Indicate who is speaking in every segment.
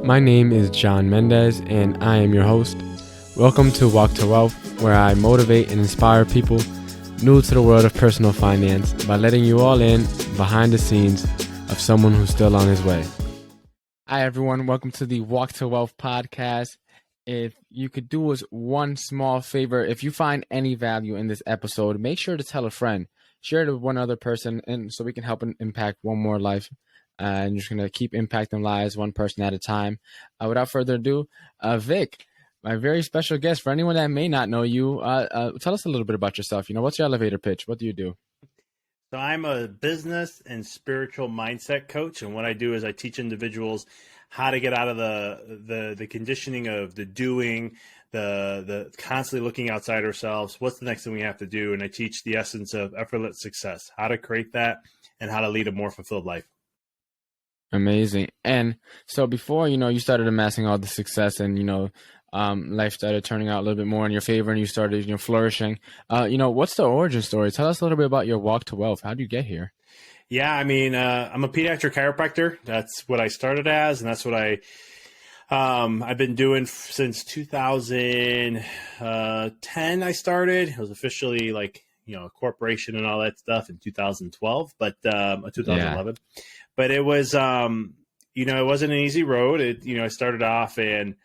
Speaker 1: My name is John Mendez, and I am your host. Welcome to Walk to Wealth, where I motivate and inspire people new to the world of personal finance by letting you all in behind the scenes of someone who's still on his way. Hi, everyone. Welcome to the Walk to Wealth podcast. If you could do us one small favor, if you find any value in this episode, make sure to tell a friend. Share it with one other person, and so we can help impact one more life. And you're just going to keep impacting lives one person at a time. Without further ado, Vic, my very special guest. For anyone that may not know you, tell us a little bit about yourself. What's your elevator pitch? What do you do?
Speaker 2: So I'm a business and spiritual mindset coach, and what I do is I teach individuals how to get out of the conditioning of the doing, the constantly looking outside ourselves. What's the next thing we have to do? And I teach the essence of effortless success, how to create that, and how to lead a more fulfilled life.
Speaker 1: Amazing. And so before, you started amassing all the success and, life started turning out a little bit more in your favor and you started, flourishing. What's the origin story? Tell us a little bit about your walk to wealth. How did you get here?
Speaker 2: Yeah, I'm a pediatric chiropractor. That's what I started as, and that's what I've been doing since 2010. I started. It was officially a corporation and all that stuff in 2012, but 2011. Yeah. But it was, it wasn't an easy road. I started off and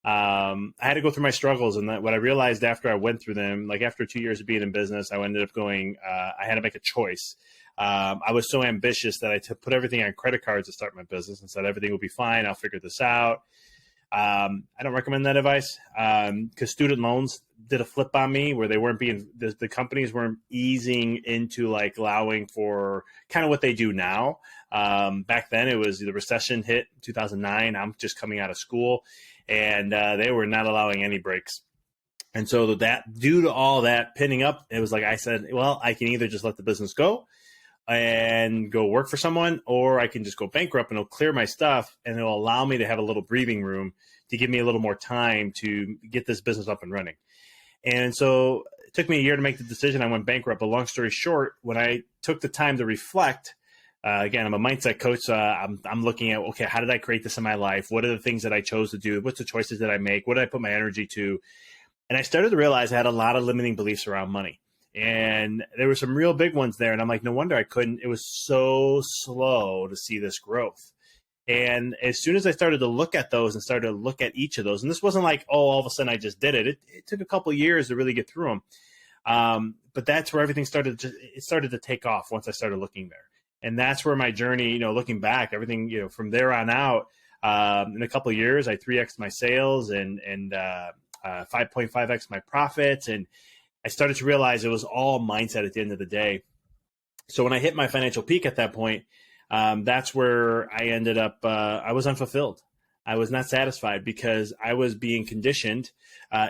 Speaker 2: I had to go through my struggles. And what I realized after I went through them, after 2 years of being in business, I ended up going, I had to make a choice. I was so ambitious that I put everything on credit cards to start my business and said, everything will be fine. I'll figure this out. I don't recommend that advice because student loans did a flip on me where they weren't the companies weren't easing into allowing for kind of what they do now. Back then it was the recession hit 2009. I'm just coming out of school and they were not allowing any breaks. And so due to all that pinning up, it was I said, well, I can either just let the business go and go work for someone, or I can just go bankrupt and it'll clear my stuff and it'll allow me to have a little breathing room to give me a little more time to get this business up and running. And so it took me a year to make the decision. I went bankrupt. But long story short, when I took the time to reflect, again, I'm a mindset coach. So I'm looking at, okay, how did I create this in my life? What are the things that I chose to do? What's the choices that I make? What did I put my energy to? And I started to realize I had a lot of limiting beliefs around money. And there were some real big ones there. And I'm like, no wonder I couldn't. It was so slow to see this growth. And as soon as I started to look at those and started to look at each of those, and this wasn't all of a sudden I just did it. It took a couple of years to really get through them. But that's where everything started to take off once I started looking there. And that's where my journey, looking back, everything, from there on out, in a couple of years, I 3X'd my sales and 5.5X my profits. And I started to realize it was all mindset at the end of the day. So when I hit my financial peak at that point, that's where I ended up, I was unfulfilled. I was not satisfied because I was being conditioned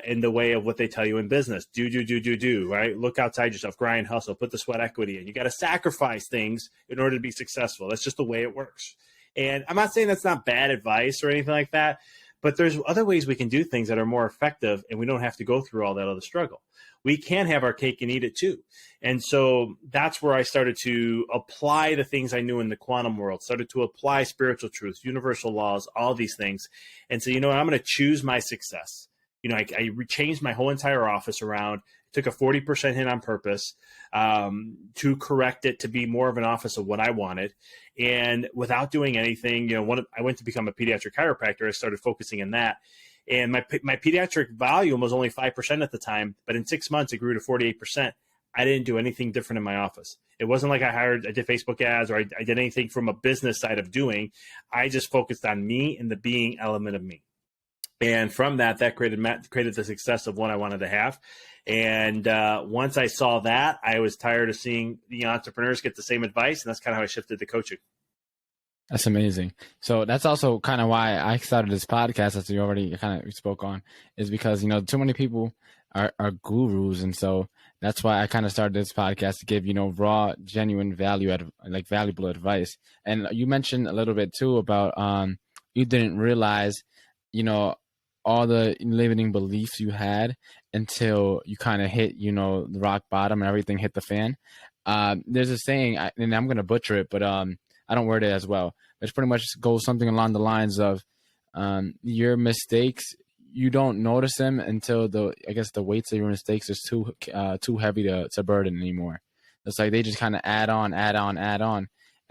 Speaker 2: in the way of what they tell you in business. Do, right? Look outside yourself, grind, hustle, put the sweat equity in. You got to sacrifice things in order to be successful. That's just the way it works. And I'm not saying that's not bad advice or anything like that, but there's other ways we can do things that are more effective and we don't have to go through all that other struggle. We can have our cake and eat it too. And so that's where I started to apply the things I knew in the quantum world, started to apply spiritual truths, universal laws, all these things. And so, I'm going to choose my success. I changed my whole entire office around, took a 40% hit on purpose to correct it to be more of an office of what I wanted. And without doing anything, I went to become a pediatric chiropractor. I started focusing on that. And my pediatric volume was only 5% at the time, but in 6 months, it grew to 48%. I didn't do anything different in my office. It wasn't like I did Facebook ads or I did anything from a business side of doing. I just focused on me and the being element of me. And from that created the success of what I wanted to have. And once I saw that, I was tired of seeing the entrepreneurs get the same advice. And that's kind of how I shifted to coaching.
Speaker 1: That's amazing. So that's also kind of why I started this podcast, as you already kind of spoke on, is because, too many people are gurus. And so that's why I kind of started this podcast to give, raw, genuine valuable advice. And you mentioned a little bit too about you didn't realize, all the limiting beliefs you had until you kind of hit, the rock bottom and everything hit the fan. There's a saying, and I'm going to butcher it, but I don't word it as well. It pretty much goes something along the lines of your mistakes, you don't notice them until the weights of your mistakes is too heavy to burden anymore. It's like they just kind of add on,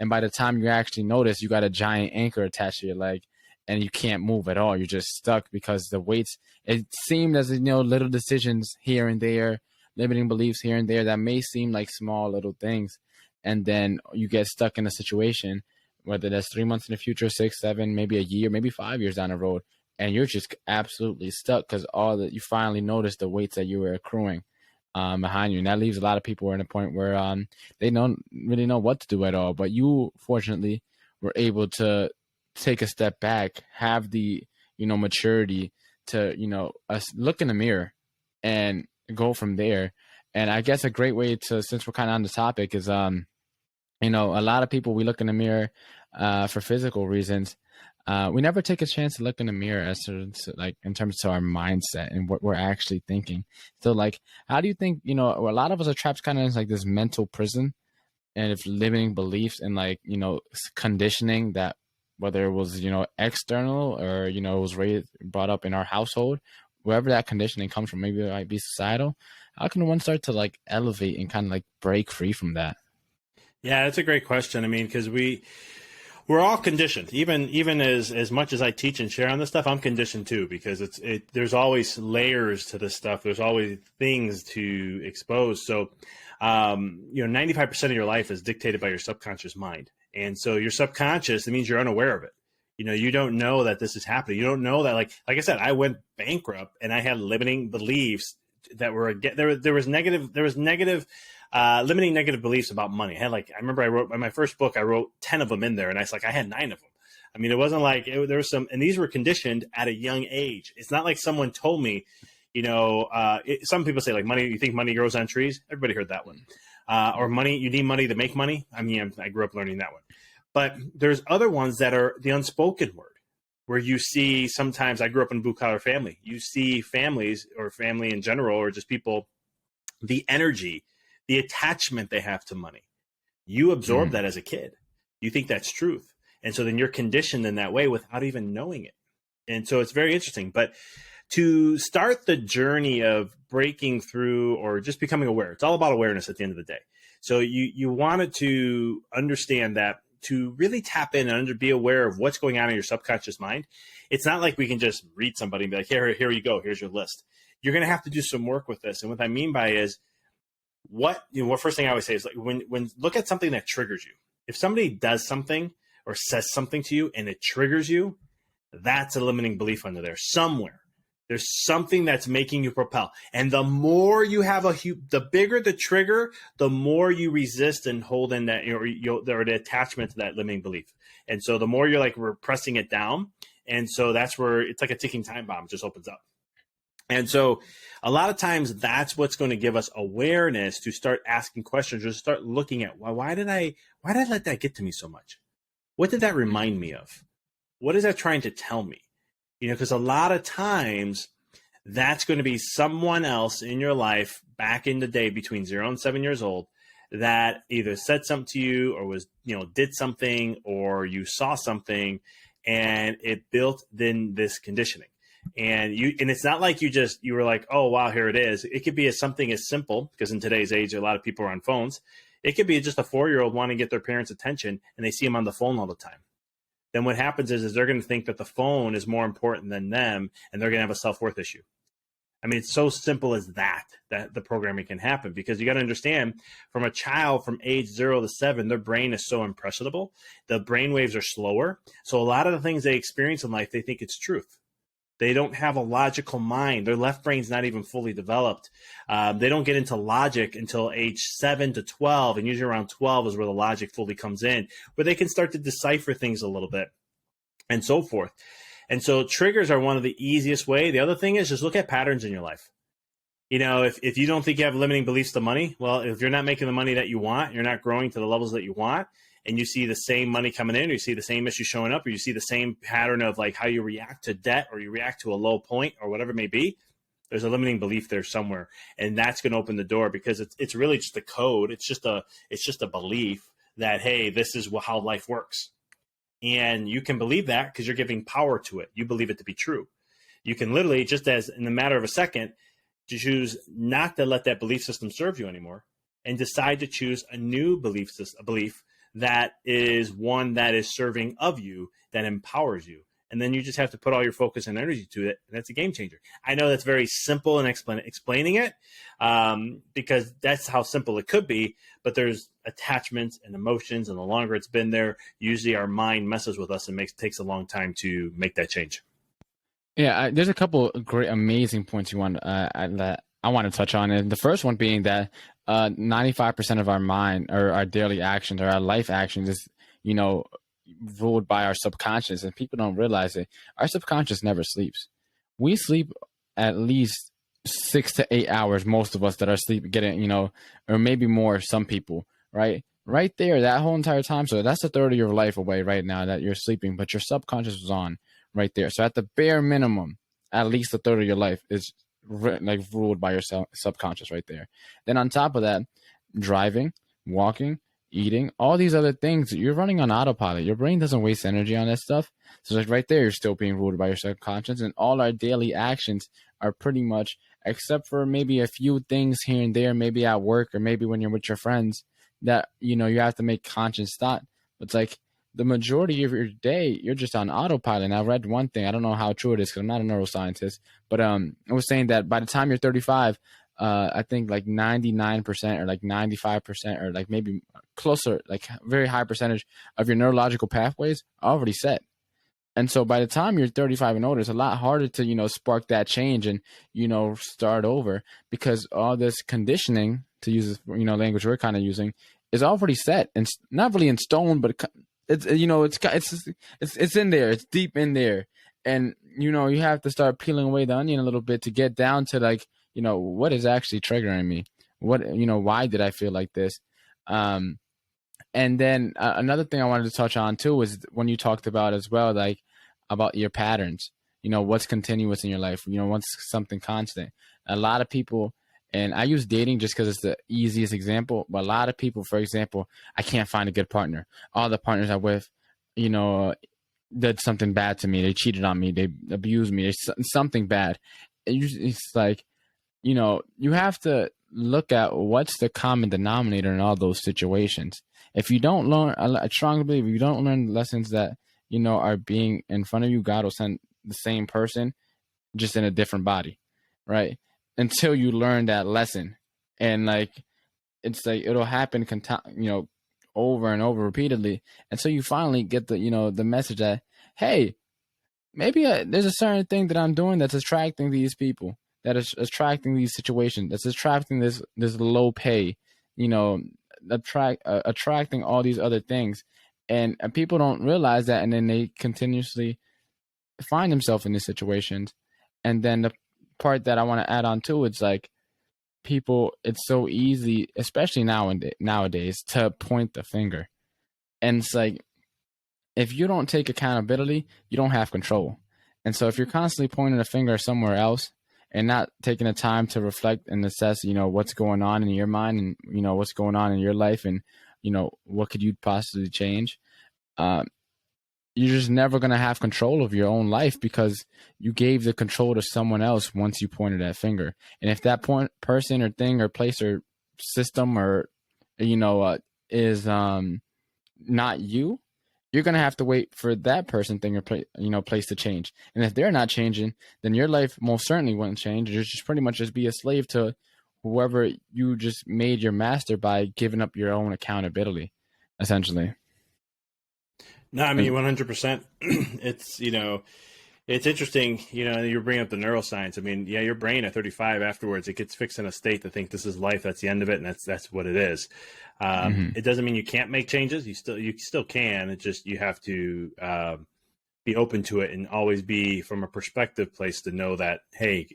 Speaker 1: and by the time you actually notice, you got a giant anchor attached to your leg, and you can't move at all. You're just stuck because the weights. It seemed as little decisions here and there, limiting beliefs here and there that may seem like small little things, and then you get stuck in a situation, whether that's 3 months in the future, 6, 7, maybe a year, maybe 5 years down the road, and you're just absolutely stuck because you finally notice the weights that you were accruing behind you. And that leaves a lot of people in a point where they don't really know what to do at all. But you, fortunately, were able to take a step back, have the, maturity to, look in the mirror and go from there. And I guess a great way to, since we're kind of on the topic, is, a lot of people, we look in the mirror for physical reasons. We never take a chance to look in the mirror as to like in terms of our mindset and what we're actually thinking. So like, how do you think, a lot of us are trapped kind of in like this mental prison and if limiting beliefs and like, conditioning that whether it was, external or, it was brought up in our household, wherever that conditioning comes from, maybe it might be societal. How can one start to like elevate and kind of like break free from that?
Speaker 2: Yeah, that's a great question. I mean, because we're all conditioned. Even as much as I teach and share on this stuff, I'm conditioned too, because there's always layers to this stuff. There's always things to expose. So, 95% of your life is dictated by your subconscious mind. And so your subconscious, it means you're unaware of it. You don't know that this is happening. You don't know that, like I said, I went bankrupt and I had limiting beliefs that were, there was negative limiting negative beliefs about money. I remember I wrote in my first book, I wrote 10 of them in there, and I had 9 of them. I mean, it wasn't like there was some, and these were conditioned at a young age. It's not like someone told me, some people say like money, you think money grows on trees? Everybody heard that one. Or money, you need money to make money. I mean, I grew up learning that one. But there's other ones that are the unspoken word, where you see sometimes, I grew up in a blue collar family. You see families or family in general, or just people, the energy, the attachment they have to money. You absorb that as a kid. You think that's truth. And so then you're conditioned in that way without even knowing it. And so it's very interesting. But to start the journey of breaking through or just becoming aware, it's all about awareness at the end of the day. So you wanted to understand that to really tap in and be aware of what's going on in your subconscious mind. It's not like we can just read somebody and be like, here you go, here's your list. You're going to have to do some work with this. And what I mean by is, what first thing I always say is like when look at something that triggers you. If somebody does something or says something to you and it triggers you, that's a limiting belief under there somewhere. There's something that's making you propel. And the more you have the bigger the trigger, the more you resist and hold in that, or the attachment to that limiting belief. And so the more you're like repressing it down. And so that's where it's like a ticking time bomb just opens up. And so a lot of times that's what's going to give us awareness to start asking questions or start looking at, why did I let that get to me so much? What did that remind me of? What is that trying to tell me? Because a lot of times that's going to be someone else in your life back in the day between 0 and 7 years old that either said something to you or was, did something, or you saw something and it built then this conditioning. And it's not like you were like, oh, wow, here it is. It could be something as simple, because in today's age, a lot of people are on phones. It could be just a 4-year-old wanting to get their parents' attention and they see them on the phone all the time. Then what happens is they're going to think that the phone is more important than them, and they're going to have a self-worth issue. I mean, it's so simple as that the programming can happen, because you got to understand, from a child from age 0 to 7, their brain is so impressionable. The brain waves are slower. So a lot of the things they experience in life, they think it's truth. They don't have a logical mind. Their left brain's not even fully developed. They don't get into logic until age 7 to 12. And usually around 12 is where the logic fully comes in, where they can start to decipher things a little bit and so forth. And so triggers are one of the easiest way. The other thing is just look at patterns in your life. If you don't think you have limiting beliefs to money, well, if you're not making the money that you want, you're not growing to the levels that you want, and you see the same money coming in, or you see the same issue showing up, or you see the same pattern of like how you react to debt, or you react to a low point, or whatever it may be, there's a limiting belief there somewhere. And that's going to open the door, because it's really just a code. It's just a belief that, hey, this is how life works. And you can believe that because you're giving power to it. You believe it to be true. You can literally, just as in a matter of a second, to choose not to let that belief system serve you anymore and decide to choose a new belief system, a belief that is one that is serving of you, that empowers you. And then you just have to put all your focus and energy to it. And that's a game changer. I know that's very simple in explaining it because that's how simple it could be. But there's attachments and emotions. And the longer it's been there, usually our mind messes with us and takes a long time to make that change.
Speaker 1: Yeah, there's a couple of great, amazing points you want that I want to touch on. And the first one being that 95% of our mind or our daily actions or our life actions is, ruled by our subconscious, and people don't realize it. Our subconscious never sleeps. We sleep at least 6 to 8 hours, most of us that are sleep getting, or maybe more, some people, right? Right there, that whole entire time. So that's a third of your life away right now that you're sleeping, but your subconscious is on right there. So at the bare minimum, at least a third of your life is ruled by your subconscious right there. Then on top of that, driving, walking, eating, all these other things, you're running on autopilot. Your brain doesn't waste energy on that stuff. So like right there, you're still being ruled by your subconscious, and all our daily actions are pretty much, except for maybe a few things here and there, maybe at work or maybe when you're with your friends, that you have to make conscious thought. It's like the majority of your day, you're just on autopilot. And I read one thing, I don't know how true it is because I'm not a neuroscientist, but I was saying that by the time you're 35, I think like 99% or like 95% or like maybe closer, like very high percentage of your neurological pathways are already set. And so by the time you're 35 and older, it's a lot harder to, spark that change and, start over, because all this conditioning, to use this, language we're kind of using, is already set and not really in stone, but it's in there. It's deep in there. And, you have to start peeling away the onion a little bit to get down to like, what is actually triggering me? What, why did I feel like this? And then another thing I wanted to touch on too was when you talked about as well, like about your patterns, what's continuous in your life, what's something constant. A lot of people, and I use dating just because it's the easiest example, but a lot of people, for example, I can't find a good partner. All the partners I'm with, did something bad to me. They cheated on me. They abused me. Something bad. It's like, you have to look at what's the common denominator in all those situations. If you don't learn, I strongly believe if you don't learn lessons that, are being in front of you, God will send the same person just in a different body, right? Until you learn that lesson. And like, it's like, it'll happen, over and over repeatedly. And so you finally get the, the message that, hey, maybe there's a certain thing that I'm doing that's attracting these people, that is attracting these situations, that's attracting this low pay, attracting all these other things. And people don't realize that. And then they continuously find themselves in these situations. And then the part that I want to add on to, it's like people, it's so easy, especially nowadays, to point the finger. And it's like, if you don't take accountability, you don't have control. And so if you're constantly pointing a finger somewhere else and not taking the time to reflect and assess, what's going on in your mind and, what's going on in your life and, what could you possibly change, you're just never going to have control of your own life because you gave the control to someone else once you pointed that finger. And if that person or thing or place or system or, is not you, you're going to have to wait for that person, thing, or place to change. And if they're not changing, then your life most certainly wouldn't change. You'll just pretty much just be a slave to whoever you just made your master by giving up your own accountability, essentially.
Speaker 2: No, I mean, 100%. It's, it's interesting, you bring up the neuroscience. I mean, yeah, your brain at 35 afterwards, it gets fixed in a state to think this is life. That's the end of it. And that's what it is. It doesn't mean you can't make changes. You still can. It's just, you have to be open to it and always be from a perspective place to know that, hey,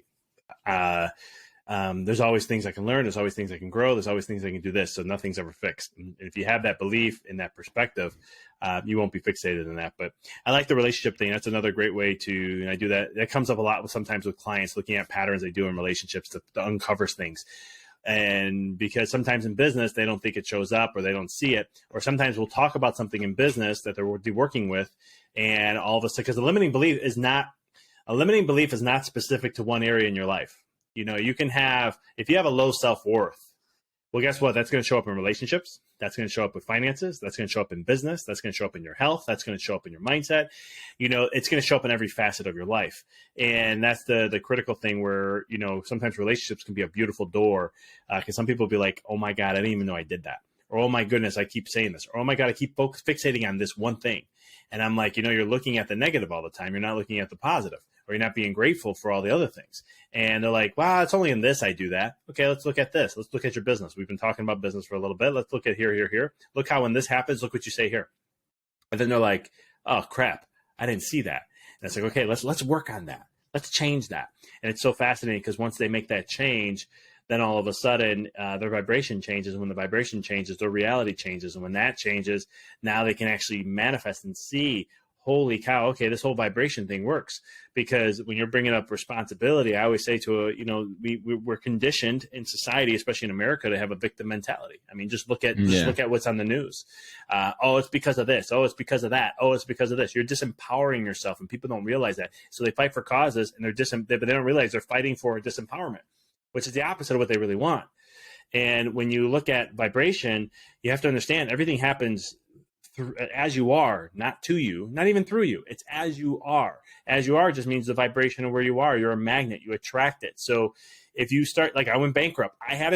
Speaker 2: there's always things I can learn. There's always things I can grow. There's always things I can do this. So nothing's ever fixed. And if you have that belief in that perspective, you won't be fixated in that. But I like the relationship thing. That's another great way to, and I do that. That comes up a lot sometimes with clients looking at patterns they do in relationships to uncover things. And because sometimes in business, they don't think it shows up or they don't see it. Or sometimes we'll talk about something in business that they're working with. And all of a sudden, because a limiting belief is not specific to one area in your life. You can have, if you have a low self-worth, well, guess what? That's going to show up in relationships. That's going to show up with finances. That's going to show up in business. That's going to show up in your health. That's going to show up in your mindset. It's going to show up in every facet of your life. And that's the critical thing where, sometimes relationships can be a beautiful door. Because some people will be like, oh my God, I didn't even know I did that. Or, oh my goodness, I keep saying this. Or, oh my God, I keep fixating on this one thing. And I'm like, you're looking at the negative all the time. You're not looking at the positive. Or you're not being grateful for all the other things. And they're like, wow, it's only in this I do that. Okay, let's look at this. Let's look at your business. We've been talking about business for a little bit. Let's look at here. Look how when this happens, look what you say here. And then they're like, oh, crap, I didn't see that. And it's like, okay, let's work on that. Let's change that. And it's so fascinating because once they make that change, then all of a sudden their vibration changes. And when the vibration changes, their reality changes. And when that changes, now they can actually manifest and see, holy cow, okay, this whole vibration thing works. Because when you're bringing up responsibility, I always say we're conditioned in society, especially in America, to have a victim mentality. I mean, just look at what's on the news. Oh, it's because of this. Oh, it's because of that. Oh, it's because of this. You're disempowering yourself, and people don't realize that. So they fight for causes, and but they don't realize they're fighting for disempowerment, which is the opposite of what they really want. And when you look at vibration, you have to understand everything happens as you are, not to you, not even through you. It's as you are. As you are just means the vibration of where you are. You're a magnet. You attract it. So if you start, like I went bankrupt, I had a